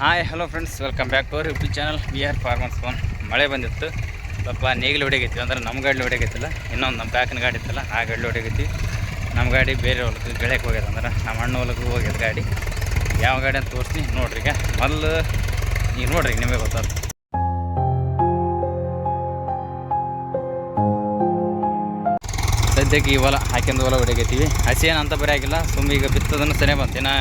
Hi hello friends, welcome back to our YouTube channel we are farmers phone. ಮಳೆ ಬಂದಿತ್ತು, ಸ್ವಲ್ಪ ನೇಗಿಲು ಹೊಡೆಗೈತಿ. ಅಂದ್ರೆ ನಮ್ಮ ಗಾಡಿ ಹೊಡೆಗೈತಿಲ್ಲ, ಇನ್ನೊಂದು ನಮ್ಮ ಕಾಕಿನ ಗಾಡಿ ಇತ್ತಲ್ಲ ಆ ಗಾಡಿ ಹೊಡೆಗೈತಿ. ನಮ್ಮ ಗಾಡಿ ಬೇರೆ ಹೊಲಕ್ಕೆ ಗೆಳೆಯಕ್ಕೆ ಹೋಗ್ಯದ, ಅಂದ್ರೆ ನಮ್ಮ ಅಣ್ಣ ಹೊಲಕ್ಕೆ ಹೋಗ್ಯದ ಗಾಡಿ. ಯಾವ ಗಾಡಿ ಅಂತ ತೋರಿಸ್ತೀನಿ ನೋಡ್ರಿ. ಈಗ ಮೊದಲು ಈಗ ನೋಡ್ರಿ, ನಿಮಗೆ ಗೊತ್ತಾದ. ಸದ್ಯಕ್ಕೆ ಈ ಹೊಲ ಹಾಕಿಂದು ಹೊಲ ಹೊಡೆಗೈತೀವಿ. ಹಸಿ ಏನು ಅಂತ ಬರೀ ಆಗಿಲ್ಲ, ಸುಮ್ಮನೆ ಈಗ ಬಿತ್ತದನ್ನು ಸರಿಯ ಬಂತು. ಇನ್ನು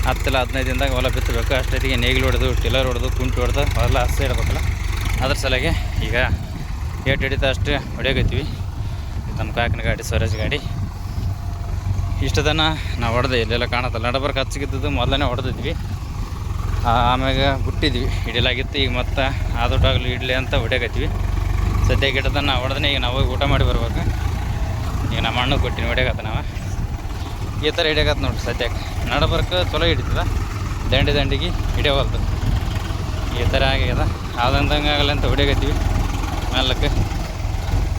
10-15 ದಿನದಾಗ ಹೊಲ ಬಿತ್ತಬೇಕು. ಅಷ್ಟೊತ್ತಿಗೆ ನೇಗಿಲು ಹೊಡೆದು, ಟಿಲ್ಲರ್ ಹೊಡೆದು, ಕುಂಟು ಹೊಡೆದು ಹೊಲ ಹಸಿ ಇಡಬೇಕಲ್ಲ, ಅದ್ರ ಸಲುವಾಗಿ ಈಗ ಏಟು ಹಿಡಿತಾ ಅಷ್ಟು ಹೊಡೆಯಕೈತೀವಿ. ನಮ್ಮ ಕಾಕಿನ ಗಾಡಿ, ಸ್ವರಾಜ್ ಗಾಡಿ. ಇಷ್ಟು ತನ ನಾವು ಹೊಡೆದೆ, ಇಲ್ಲೆಲ್ಲ ಕಾಣತ್ತಲ್ಲ, ನಡಬರ್ಕ್ ಹಚ್ಚಿಗಿದ್ದು ಮೊದಲನೇ ಹೊಡೆದಿದ್ವಿ. ಆಮ್ಯಾಗ ಬಿಟ್ಟಿದ್ವಿ, ಹಿಡಿಲಾಗಿತ್ತು. ಈಗ ಮತ್ತೆ ಆದೊಟ್ಟಾಗಲು ಇಡಲಿ ಅಂತ ಹೊಡೆಯಕತ್ತೀವಿ. ಸದ್ಯಕ್ಕೆ ಇಟ್ಟದ ನಾವು ಹೊಡೆದ್ರೆ ಈಗ ನಾವು ಊಟ ಮಾಡಿ ಬರ್ಬೇಕು. ಈಗ ನಮ್ಮ ಅಣ್ಣ ಕೊಟ್ಟಿನಿ ಹೊಡೆಯಕತ್ತ. ನಾವು ಈ ಥರ ಹಿಡಿಯಕತ್ತ ನೋಡ್ರಿ. ಸದ್ಯಕ್ಕೆ ನಡಬರ್ಕ ಚಲೋ ಹಿಡಿತದ, ದಂಡಿಗೆ ಹಿಡಿಯವಲ್ದು. ಈ ಥರ ಆಗ್ಯದ. ಆದಂದಂಗೆ ಆಗಲ್ಲ ಅಂತ ಹೊಡೆಯಕತ್ತೀವಿ ಮೆಲ್ಲಕ್ಕೆ.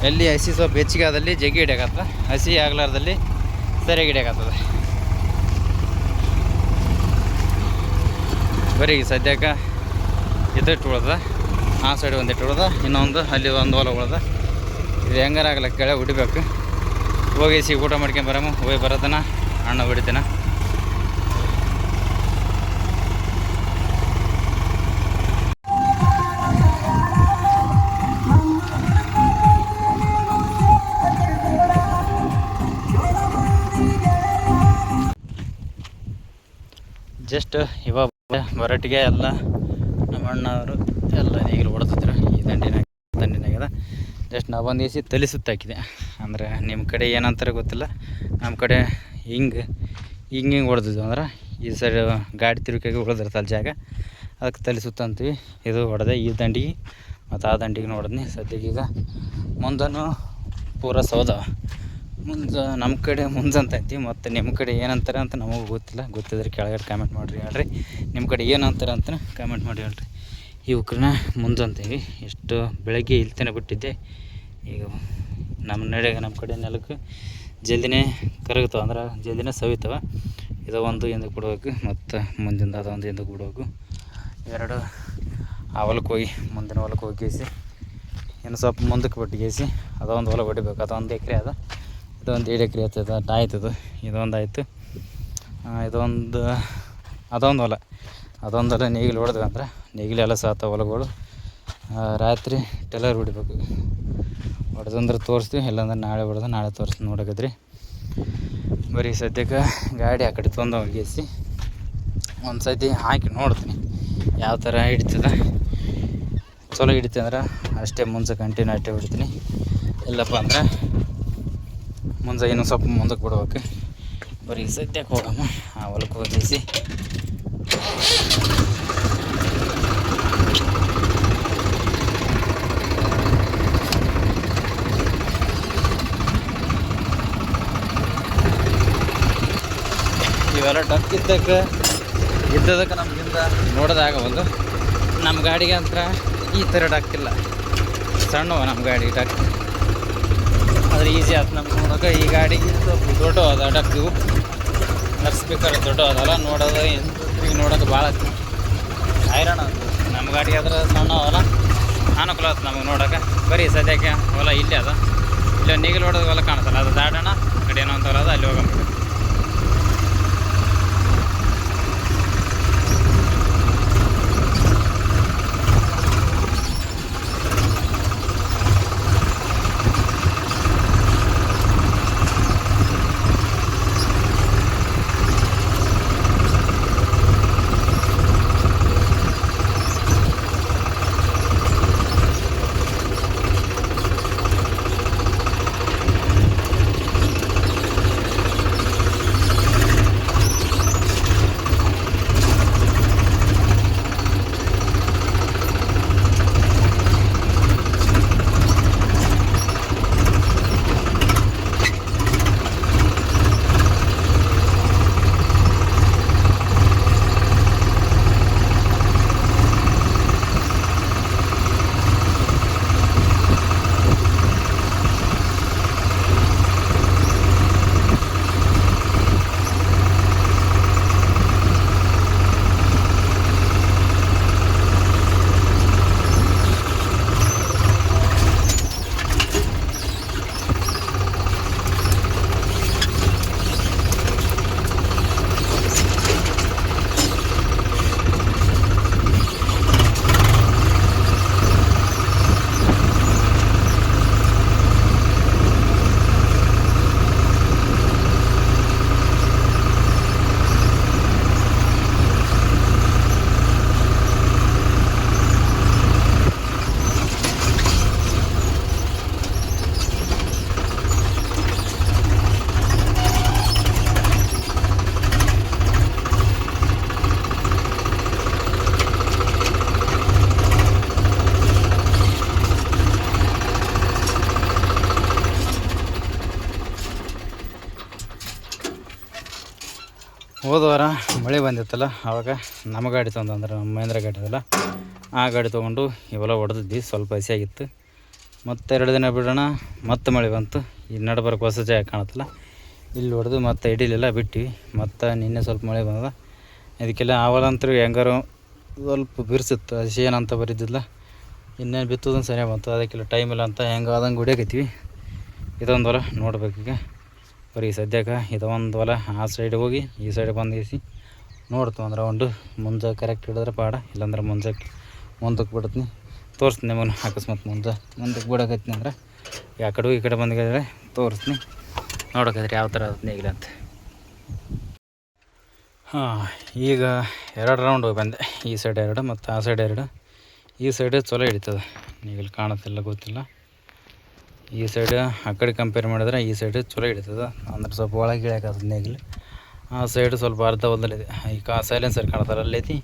ಎಲ್ಲಿ ಹಸಿ ಸ್ವಲ್ಪ ಹೆಚ್ಚಿಗೆ ಆದಲ್ಲಿ ಜಗ್ಗಿ ಹಿಡಿಯಕತ್ತ, ಹಸಿ ಆಗ್ಲಾರ್ದಲ್ಲಿ ಸರಿಯಾಗಿ ಹಿಡಿಯಕತ್ತದ. ಬರೀ ಸದ್ಯಕ್ಕೆ ಇದಿಟ್ಟು ಉಳ್ದ, ಆ ಸೈಡ್ ಒಂದಿಟ್ಟು ಉಳ್ದ, ಇನ್ನೊಂದು ಅಲ್ಲಿ ಒಂದು ಹೊಲ ಉಳ್ದ. ಇದು ಹೆಂಗಾರ ಆಗಲ್ಲ, ಕೆಳಗೆ ಹೊಡಿಬೇಕು. ಹೋಗಿ ಊಟ ಮಾಡ್ಕೊಂಬರಮ್ಮ, ಹೋಗಿ ಬರೋದನ ಅಣ್ಣ ಹೊಡಿತೇನೆ. ಜಸ್ಟ್ ಇವಾಗ ಬರಟಿಗೆ ಎಲ್ಲ ನಮ್ಮ ಅಣ್ಣವರು ಎಲ್ಲ ನೇಗಿಲು ಹೊಡೆದಿದ್ರು. ಈ ದಂಡಿನಾಗ್ಯದ. ಜಸ್ಟ್ ನಾವು ಒಂದು ಎಸಿ ತಲೆ ಸುತ್ತಾಕಿದೆ. ಅಂದರೆ ನಿಮ್ಮ ಕಡೆ ಏನಂತಾರೆ ಗೊತ್ತಿಲ್ಲ, ನಮ್ಮ ಕಡೆ ಹಿಂಗೆ ಹೊಡೆದಿದ್ವು. ಅಂದ್ರೆ ಈ ಸೈಡ್ ಗಾಡಿ ತಿರುಕಾಗಿ ಉಳಿದಿರ್ತಲ್ಲ ಜಾಗ, ಅದಕ್ಕೆ ತಲೆ ಸುತ್ತ ಅಂತೀವಿ. ಇದು ಹೊಡೆದೆ ಈ ದಂಡಿಗೆ ಮತ್ತು ಆ ದಂಡಿಗೆ ನೋಡಿದ್ನಿ. ಸದ್ಯಕ್ಕೆ ಈಗ ಮುಂದೂ ಪೂರ ಸೌದವ. ಮುಂದೆ ನಮ್ಮ ಕಡೆ ಮುಂಜಂತ ಅಂತೀವಿ, ಮತ್ತು ನಿಮ್ಮ ಕಡೆ ಏನಂತಾರೆ ಅಂತ ನಮಗೂ ಗೊತ್ತಿಲ್ಲ. ಗೊತ್ತಿದ್ರೆ ಕೆಳಗಡೆ ಕಾಮೆಂಟ್ ಮಾಡಿರಿ, ಹೇಳ್ರಿ. ನಿಮ್ಮ ಕಡೆ ಏನಂತಾರೆ ಅಂತ ಕಾಮೆಂಟ್ ಮಾಡಿ ಹೇಳ್ರಿ. ಇವಕ್ರನ್ನ ಮುಂಜಂತೀವಿ. ಎಷ್ಟು ಬೆಳಗ್ಗೆ ಇಲ್ತೇನೆ ಬಿಟ್ಟಿದ್ದೆ. ಈಗ ನಮ್ಮ ಕಡೆ ನೆಲಕ್ಕೆ ಜಲ್ದಿನೇ ಕರಗ್ತಾವೆ, ಅಂದ್ರೆ ಜಲ್ದಿನೇ ಸವಿತಾವೆ. ಇದು ಒಂದು ಹಿಂದಕ್ಕೆ ಬಿಡ್ಬೇಕು, ಮತ್ತು ಮುಂದಿಂದ ಅದೊಂದು ಹಿಂದಕ್ಕೆ ಬಿಡ್ಬೇಕು. ಎರಡು ಆ ಹೊಲಕ್ಕೆ ಹೋಗಿ, ಮುಂದಿನ ಹೊಲಕ್ಕೆ ಹೋಗಿಸಿ ಇನ್ನು ಸ್ವಲ್ಪ ಮುಂದಕ್ಕೆ ಬಿಟ್ಟು ಅದೊಂದು ಹೊಲ ಹೊಡಿಬೇಕು. ಅದೊಂದು ಎಕರೆ ಅದ, ಇದೊಂದು 2 ಎಕರೆ ಆಗ್ತದೆ. ಆಯ್ತದು, ಇದೊಂದು ಆಯಿತು. ಅದೊಂದು ಹೊಲ ನೇಗಿಲು ಹೊಡೆದ್ವಿ. ಅಂದ್ರೆ ನೇಗಿಲೆಲ್ಲ ಸಾತ ಹೊಲಗಳು. ರಾತ್ರಿ ಟೆಲ್ಲರ್ ಹೊಡಿಬೇಕು. ಹೊಡೆದಂದ್ರೆ ತೋರಿಸ್ತೀವಿ, ಇಲ್ಲಾಂದ್ರೆ ನಾಳೆ ಹೊಡೆದು ನಾಳೆ ತೋರಿಸ್ತೀವಿ. ನೋಡಕದ್ರಿ ಬರೀ ಸದ್ಯಕ್ಕೆ ಗಾಡಿ ಆ ಕಡೆ ತೊಂದು ಹೋಗಿಸಿ ಒಂದು ಸತಿ ಹಾಕಿ ನೋಡ್ತೀನಿ ಯಾವ ಥರ ಹಿಡಿತದ. ಚಲೋ ಹಿಡಿತೀವಿ ಅಂದ್ರೆ ಅಷ್ಟೇ ಮುಂಚೆ ಕಂಟಿನ್ಯೂ ಅಷ್ಟೇ ಹೊಡಿತೀನಿ. ಇಲ್ಲಪ್ಪ ಅಂದ್ರೆ ಮುಂದೆ ಇನ್ನೂ ಸ್ವಲ್ಪ ಮುಂದಕ್ಕೆ ಬಿಡ್ಬೇಕು. ಬರೀ ಸದ್ಯಕ್ಕೆ ಹೋಗಮ್ಮ, ಆ ಹೊಲಕ್ಕೆ ಹೋಗಿಸಿ ಇವೆಲ್ಲ ಡಕ್ ಇದ್ದದಕ್ಕೆ ನಮಗಿಂದ ನೋಡೋದಾಗವಲ್ದು. ನಮ್ಮ ಗಾಡಿಗೆ ಅಂತ ಈ ಥರ ಡಕ್ಕಿಲ್ಲ, ಸಣ್ಣವ ನಮ್ಮ ಗಾಡಿ ಡಕ್. ಆದರೆ ಈಸಿ ಆಯ್ತು ನಮ್ಗೆ ನೋಡೋಕೆ. ಈ ಗಾಡಿಗೆ ಸ್ವಲ್ಪ ದೊಡ್ಡ ಅದ ಡಕ್ಕು, ಸ್ಪೀಕರ್ ದೊಡ್ಡ ಅದಲ್ಲ, ನೋಡೋದು ಈಗ ನೋಡೋಕೆ ಭಾಳ ಹೈರಾಣ ಅದು. ನಮ್ಮ ಗಾಡಿಗೆ ಆದ್ರೆ ಸಣ್ಣ ಹೊಲ ಅನುಕೂಲ ಆಯ್ತು ನಮಗೆ ನೋಡೋಕೆ. ಬರೀ ಸದ್ಯಕ್ಕೆ ಹೊಲ ಇಲ್ಲೇ ಅದ, ಇಲ್ಲ ನೇಗಿಲು ಹೊಡೋದು ಹೊಲ ಕಾಣಿಸಲ್ಲ. ಅದು ದಾಡೋಣ ಕಡೆ ಏನೋ ಅಂತ ಹೊಲ ಅದ, ಅಲ್ಲಿ ಹೋಗಂಬಿಟ್ಟು. ಹೋದ ವಾರ ಮಳೆ ಬಂದಿತ್ತಲ್ಲ, ಆವಾಗ ನಮ್ಮ ಗಾಡಿ ತೊಗೊಂಡ್ರೆ ನಮ್ಮ ಮಹೇಂದ್ರ ಗಾಡಿ ಅದಲ್ಲ, ಆ ಗಾಡಿ ತೊಗೊಂಡು ಇವೆಲ್ಲ ಹೊಡೆದಿದ್ವಿ. ಸ್ವಲ್ಪ ಹಸಿಯಾಗಿತ್ತು. ಮತ್ತು 2 ದಿನ ಬಿಡೋಣ, ಮತ್ತೆ ಮಳೆ ಬಂತು. ಈ ನಡ್ಬರ್ಕ್ ಹೊಸ ಜಾಗ ಕಾಣುತ್ತಲ್ಲ, ಇಲ್ಲಿ ಹೊಡೆದು ಮತ್ತೆ ಹಿಡಿಲಿಲ್ಲ, ಬಿಟ್ಟಿವಿ. ಮತ್ತು ನಿನ್ನೆ ಸ್ವಲ್ಪ ಮಳೆ ಬಂದದ. ಇದಕ್ಕೆಲ್ಲ ಆವಲಂತರೂ ಹೆಂಗಾರು ಸ್ವಲ್ಪ ಬಿರ್ಸಿತ್ತು, ಹಸಿ ಏನಂತ ಬರಿದ್ದಿಲ್ಲ. ಇನ್ನೇನು ಬಿತ್ತೋದನ್ನು ಸರಿಯಾಗಿ ಬಂತು. ಅದಕ್ಕೆಲ್ಲ ಟೈಮ್ ಇಲ್ಲ ಅಂತ ಹೆಂಗೆ ಆದಂಗೆ ಹೊಡಿಯಕತ್ತೀವಿ. ಇದೊಂದು ಹೊಲ ನೋಡ್ಬೇಕೀಗ. ಬರೀ ಸದ್ಯಕ್ಕೆ ಇದೊಂದು ಹೊಲ ಆ ಸೈಡ್ ಹೋಗಿ ಈ ಸೈಡ್ ಬಂದಿಸಿ ನೋಡ್ತು ಅಂದ್ರೆ ಒಂದು ಮುಂಜೆ ಕರೆಕ್ಟ್ ಹಿಡಿದ್ರೆ ಪಾಡ, ಇಲ್ಲಾಂದ್ರೆ ಮುಂದಕ್ಕೆ ಬಿಡ್ತೀನಿ. ತೋರಿಸ್ತೀನಿ ನಿಮ್ಮನ್ನು. ಅಕಸ್ಮಾತ್ ಮುಂದಕ್ಕೆ ಬಿಡಕತ್ತೀನಿ ಅಂದ್ರೆ ಆ ಕಡೆ ಈ ಕಡೆ ಬಂದಿದ್ರೆ ತೋರಿಸ್ತೀನಿ. ನೋಡೋಕ್ಕಾದ್ರೆ ಯಾವ ಥರ ಅದು ನೇಗಿಲ ಅಂತ. ಈಗ 2 ರೌಂಡ್ ಬಂದೆ. ಈ ಸೈಡ್ 2 ಮತ್ತು ಆ ಸೈಡ್ 2. ಈ ಸೈಡ್ ಚಲೋ ಹಿಡಿತದೆ, ನೇಗಿಲು ಕಾಣುತ್ತಿಲ್ಲ ಗೊತ್ತಿಲ್ಲ. ಈ ಸೈಡ್ ಆ ಕಡೆ ಕಂಪೇರ್ ಮಾಡಿದ್ರೆ ಈ ಸೈಡ್ ಚಲೋ ಹಿಡಿತದೆ, ಅಂದ್ರೆ ಸ್ವಲ್ಪ ಒಳಗೆ ಇಳಿಯಾಕತ್ತದ ನೇಗಿಲು. ಆ ಸೈಡ್ ಸ್ವಲ್ಪ ಅರ್ಧ ಹೊಲದಲ್ಲಿದೆ. ಈಗ ಸೈಲೆನ್ಸರ್ ಕಾಣ್ತಾರೆ ಅಲ್ಲೈತಿ.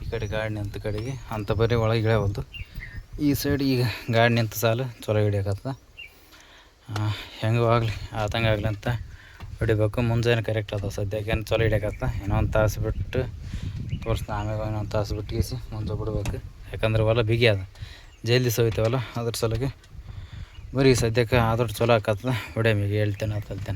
ಈ ಕಡೆ ಗಾಡಿ ನಿಂತ ಕಡೆಗೆ ಅಂತ ಬರೀ ಒಳಗೆ ಇಳಿಯವಲ್ದು. ಈ ಸೈಡ್ ಈಗ ಗಾಡಿ ನಿಂತ ಸಾಲು ಚಲೋ ಹಿಡಿಯಾಕತ್ತದ. ಹೆಂಗೂ ಆಗಲಿ ಆತಂಗೆ ಆಗಲಿ ಅಂತ ಹೊಡಿಬೇಕು. ಮುಂಜಾನೆ ಕರೆಕ್ಟ್ ಅದ. ಸದ್ಯಕ್ಕೆ ಏನು ಚಲೋ ಹಿಡಿಯಾಕತ್ತ. ಏನೋ ಒಂದು ತಾಸು ಬಿಟ್ಟು ತೋರಿಸ್ತಾ, ಆಮೇಲೆ ಇನ್ನೊಂದು ತಾಸು ಬಿಟ್ಟು ಗೀಸಿ ಮುಂದೆ ಬಿಡ್ಬೇಕು. ಯಾಕಂದ್ರೆ ಹೊಲ ಬಿಗಿ ಅದ, ಜಲ್ದಿ ಸೋಯ್ತೇವಲ್ಲ, ಅದ್ರ ಸಲುವಾಗಿ ಬರೀ ಸದ್ಯಕ್ಕೆ ಆದಷ್ಟು ಚಲೋ ಆಕತ್ತದ. ಹೊಡೆ ಮೇಗೆ ಹೇಳ್ತೇನೆ.